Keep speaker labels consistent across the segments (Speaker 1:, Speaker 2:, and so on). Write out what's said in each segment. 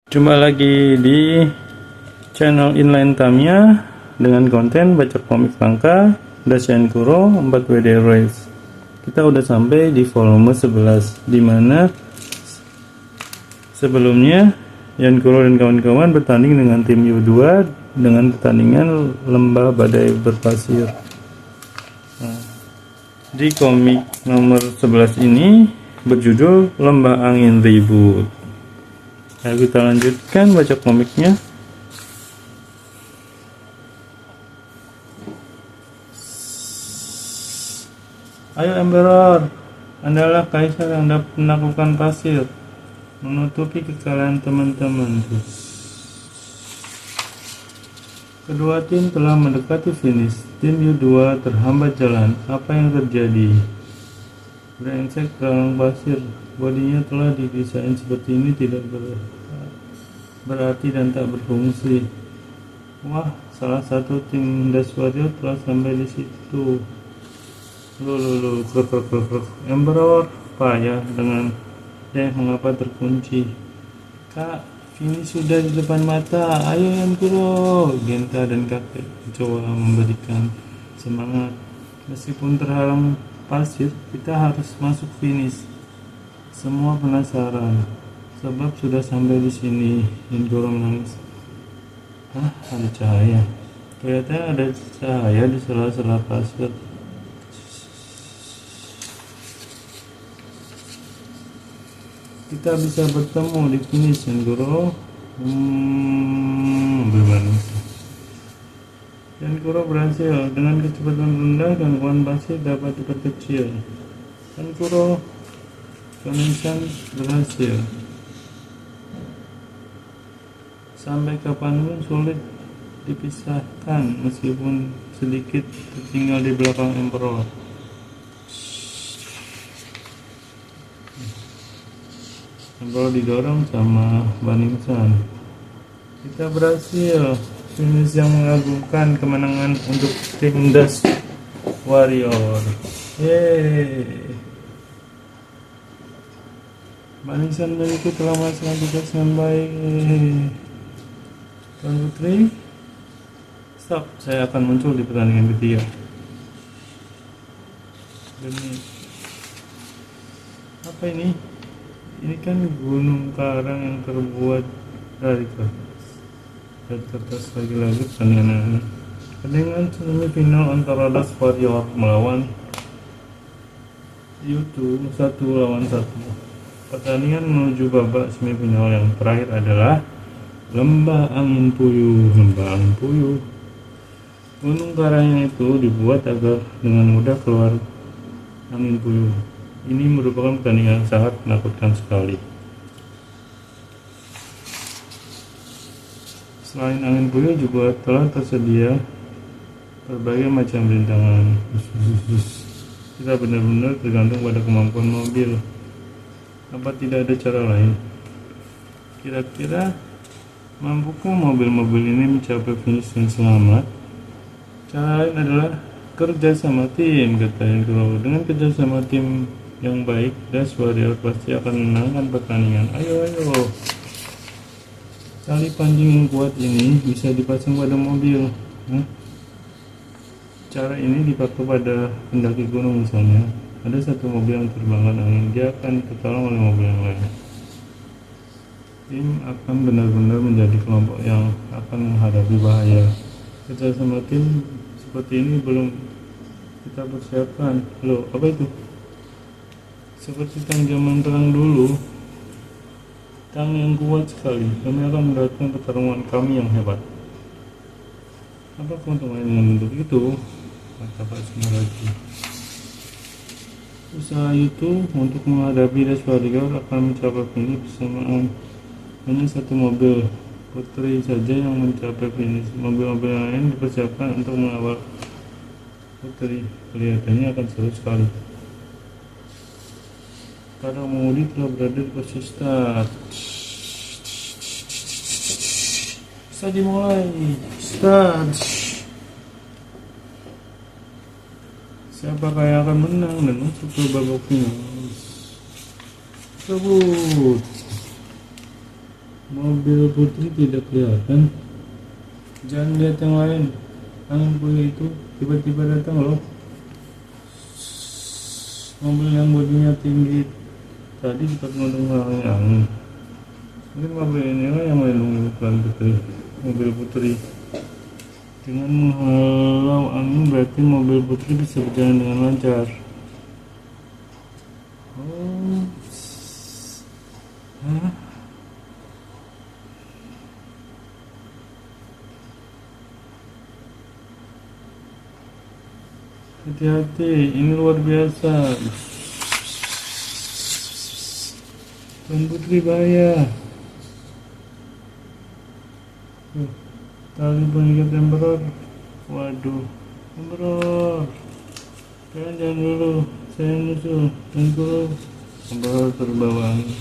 Speaker 1: Jumpa lagi di channel Inline Tamiya dengan konten baca komik langka Dacian Kuro 4WD Race. Kita udah sampai di volume 11, dimana sebelumnya Yan Kuro dan kawan-kawan bertanding dengan tim U2 dengan pertandingan lembah badai berpasir. Di komik nomor 11 ini berjudul Lembah Angin Ribut. Ayo kita lanjutkan baca komiknya. Ayo Emperor, Andalah kaisar yang dapat menaklukkan pasir, menutupi kekalahan teman-teman. Kedua tim telah mendekati finish. Tim U2 terhambat jalan. Apa yang terjadi? Brengsek terhalang pasir. Bodinya telah didesain seperti ini, tidak berarti dan tak berfungsi. Wah, salah satu tim Dash Warrior telah sampai di situ. Emperor payah dengan mengapa terkunci. Kak, ini sudah di depan mata. Ayo Yan Kuro. Genta dan kakek coba memberikan semangat. Meskipun terhalang pasir, kita harus masuk finish. Semua penasaran, sebab sudah sampai di sini. Yan Kuro menangis. Hah, ada cahaya. Ternyata ada cahaya di sela-sela pasir. Kita bisa bertemu di finish, Yan Kuro. Berbanding. Yan Kuro berhasil. Dengan kecepatan rendah, gangguan pasir dapat diperkecil. Yan Kuro Koningsan berhasil. Sampai kapanpun sulit dipisahkan, meskipun sedikit tertinggal di belakang Emperor. Emperor didorong sama Baningsan. Kita berhasil. Finish yang mengagumkan, kemenangan untuk tim Dash Warrior. Yeay. Baningsan itu telah melaksanakan tugas dengan baik. Tuan Putri, stop. Saya akan muncul di pertandingan ketiga. Demi apa ini? Ini kan gunung karang yang terbuat dari kertas. Dan kertas lagi-lagi pertandingan semifinal antara Dash Warrior melawan U2 1 lawan 1. Pertandingan menuju babak semifinal yang terakhir adalah Lembah Angin Puyuh. Lembah Angin Puyuh. Gunung karangnya itu dibuat agar dengan mudah keluar angin puyuh. Ini merupakan pertandingan yang sangat menakutkan sekali. Selain angin puyuh juga telah tersedia berbagai macam rintangan. Kita benar-benar tergantung pada kemampuan mobil. Apa tidak ada cara lain? Kira-kira mampukah mobil-mobil ini mencapai finish yang selamat? Cara lain adalah kerja sama tim, kata Yan Kuro. Dengan kerja sama tim yang baik, Dash Warrior pasti akan menangkan pertandingan. Ayo. Tali pancing yang kuat ini bisa dipasang pada mobil. Cara ini dipakai pada pendaki gunung misalnya. Ada satu mobil yang terbangkan angin, dia akan tertolong oleh mobil yang lain. Tim akan benar-benar menjadi kelompok yang akan menghadapi bahaya. Kerja sama tim seperti ini belum kita persiapkan. Loh, apa itu? Seperti tang zaman perang dulu, tang yang kuat sekali. Kami akan mendapatkan pertarungan kami yang hebat. Apa keuntungan yang untuk itu? Kata Pak Sunaradi. Usaha itu untuk menghadapi Dash Warrior akan mencapai finish bersamaan. Hanya satu mobil Putri saja yang mencapai finish. Mobil-mobil lain dipersiapkan untuk mengawal Putri. Kelihatannya akan seru sekali. Para pengemudi telah berada di posisi start. Bisa dimulai. Start. Siapakah yang akan menang dan masuk ke babak final? Tersebut Mobil putri tidak kelihatan. Jangan lihat yang lain. Angin punya itu tiba-tiba datang loh. Mobil yang bodinya tinggi tadi cepat menghalangi angin. Mungkin mobil inilah yang melindungi Tuan Putri. Mobil putri dengan menghalau angin berarti mobil putri bisa berjalan dengan lancar. Oh, hah? Hati-hati, ini luar biasa. Tuan Putri bahaya. Tali pengikat Emperor. Waduh, Emperor. Jangan dulu, saya musuh. Emperor terbawa angin.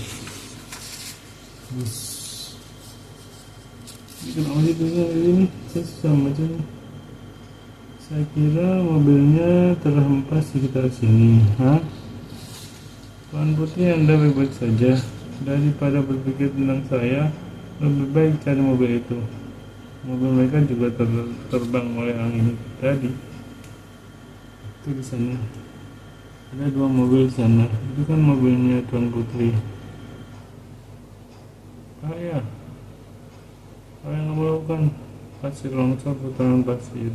Speaker 1: Ini kenapa sih tulisan ini? Saya susah bacanya. Saya kira mobilnya terhempas di sekitar sini. Hah? Tuan Putri, Anda baik-baik saja. Daripada berpikir tentang saya, lebih baik cari mobil itu. Mobil mereka juga terbang oleh angin tadi. Itu di sana. Ada 2 mobil di sana. Itu kan mobilnya Tuan Putri. Bahaya. Apa yang kamu lakukan? Pasir longsor, putaran pasir.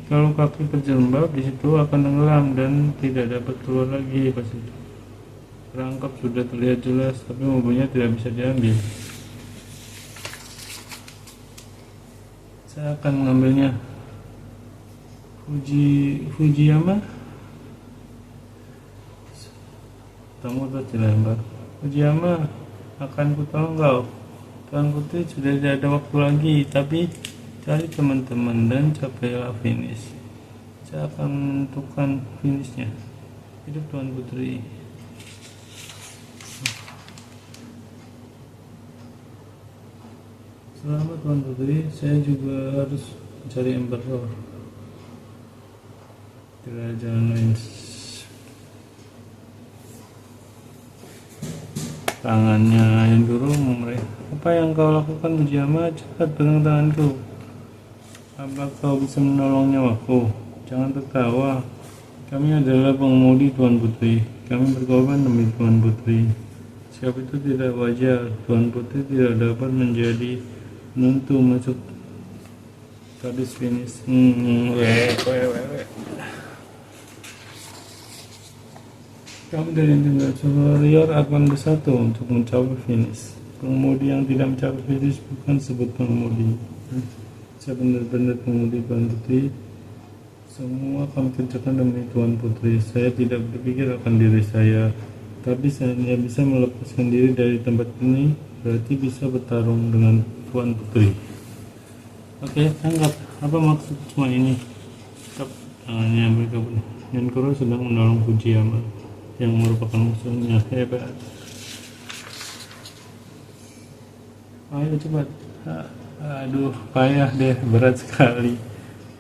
Speaker 1: Kalau kaki terjerembab di situ akan tenggelam dan tidak dapat keluar lagi pasir. Perangkap sudah terlihat jelas, tapi mobilnya tidak bisa diambil. Saya akan mengambilnya. Fujiyama. Kamu terus dilempar. Fujiyama, akan kutolong kau. Tuan Putri sudah tidak ada waktu lagi, tapi cari teman-teman dan capailah finish. Saya akan menentukan finishnya. Hidup Tuan Putri. Selamat Tuan Putri, saya juga harus mencari Emperor. Tidak ada jalan lain. Tangannya Enduro memerintah. Apa yang kau lakukan, Fujiyama? Cepat pegang tanganku. Apa kau bisa menolong nyawaku? Jangan tertawa. Kami adalah pengemudi Tuan Putri. Kami berkorban demi Tuan Putri. Sikap itu tidak wajar. Tuan Putri tidak dapat menjadi penentu masuk garis finish. Kami dari Tingkat Superior akan bersatu untuk mencapai finish. Pengemudi yang tidak mencapai finish bukan sebut pengemudi. Saya benar-benar pengemudi Tuan Putri. Semua kami kerjakan demi Tuan Putri. Saya tidak berpikir akan diri saya, tapi saya hanya bisa melepaskan diri dari tempat ini. Berarti bisa bertarung dengan Tuan Putri. Oke, tanggap. Apa maksud semua ini? Tangannya mereka pun. Yankuro sedang menolong Fujiyama yang merupakan musuhnya. Hebat. Ayo cepat. Aduh, payah deh, berat sekali.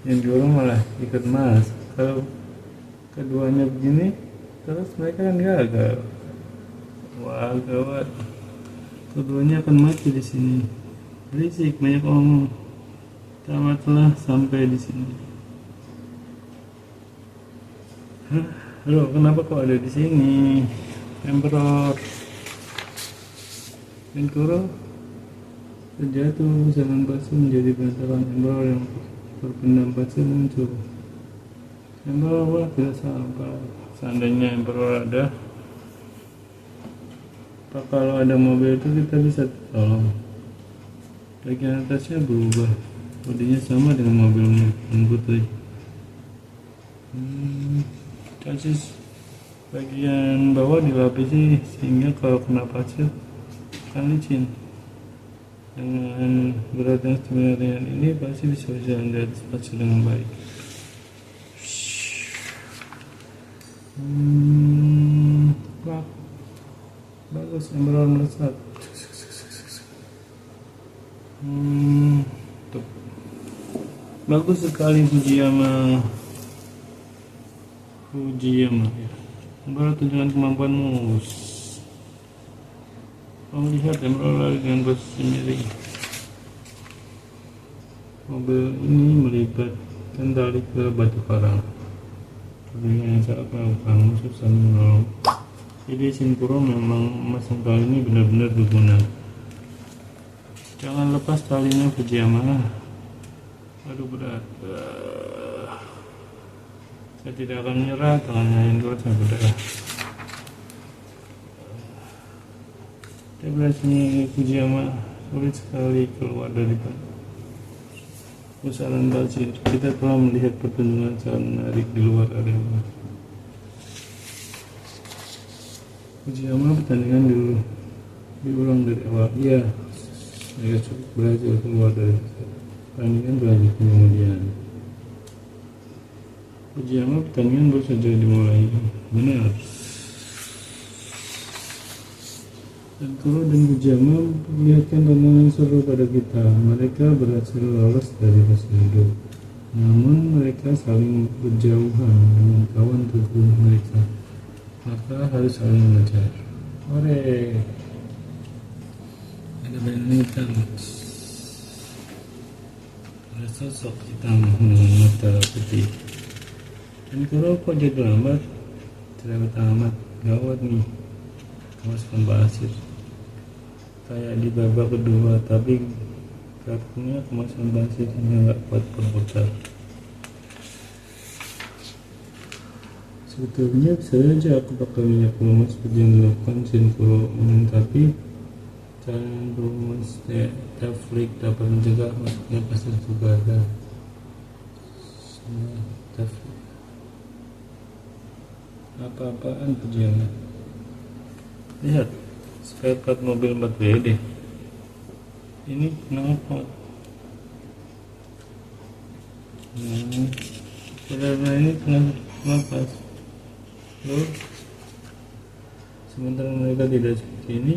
Speaker 1: Yankuro malah ikut mas. Kalau keduanya begini, terus mereka kan gagal. Wah, gawat. Keduanya akan mati di sini. Berisik, banyak omong. Tamatlah sampai di sini. Halo, kenapa kau ada di sini, Emperor? Yankuro terjatuh, jalan pasir menjadi bantaran. Emperor yang terpendam pasir muncul. Emperor, wah, tidak sabar. Seandainya Emperor ada, apa kalau ada mobil itu kita bisa tolong. Bagian atasnya berubah, bodinya sama dengan mobil Tuan Putri. Chassis bagian bawah dilapisi sehingga kalau kena pasir akan licin. Dengan berat yang sebenarnya ini pasti bisa berjalan di atas pasir dengan baik. Wah, bagus, Emperor melesat. Bagus sekali Fujiyama ya. Baru tunjukkan kemampuanmu. Kamu lihat yang berlari dengan posisi miring. Mobil ini melibatkan tali ke batu karang. Dengan saat melakukan susah menolong. Jadi Shinkuro memang memasang tali ini benar-benar berguna. Jangan lepas talinya, Fujiyama. Aduh berat. Saya tidak akan menyerah, tangannya yang kuat saya berdarah. Berhasilnya Fujiyama sulit sekali keluar dari pusaran pasir. Kita telah melihat pertunjukan sangat menarik di luar arena. Fujiyama pertandingan dulu diulang dari awal. Iya, mereka cukup berhasil keluar dari pertandingan berlanjut kemudian. Fujiyama pertandingan baru saja dimulai. Benar. Shinkuro dan Fujiyama memperlihatkan tantangan seru pada kita. Mereka berhasil lolos dari fase hidup. Namun mereka saling berjauhan dengan kawan tubuh mereka. Maka harus saling mengejar. Ore. Ada banyak hitam. Ada sosok hitam dengan mata putih. Shinkuro kok jadi lambat? Cerewet amat. Gawat nih. Kemasukan pasir. Kayak di babak kedua, tapi kartunya kemasukan pasir hingga nggak kuat berputar. Sebetulnya bisa saja aku pakai minyak pelumas seperti yang dilakukan Shinkuro, tapi cairan pelumas Teflik dapat mencegah masuknya pasir juga ada. Teflik. Apa-apaan Fujiyama? Lihat, spare part mobil 4WD. Ini kenapa? Saudara ini kenapa? Loh, sementara mereka tidak seperti ini.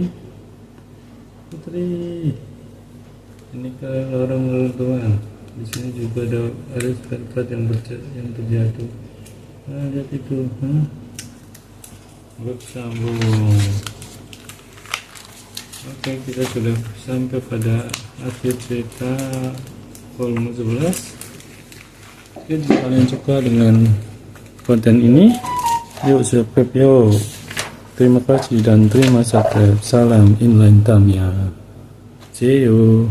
Speaker 1: Putri, ini kalian orang Tuhan. Di sini juga ada spare part yang terjatuh. Nah, lihat itu, bersambung. Oke, kita sudah sampai pada akhir cerita volume 11. Jika kalian suka dengan konten ini, yuk subscribe yuk. Terima kasih dan terima subscribe. Salam inline Tamiya. See you.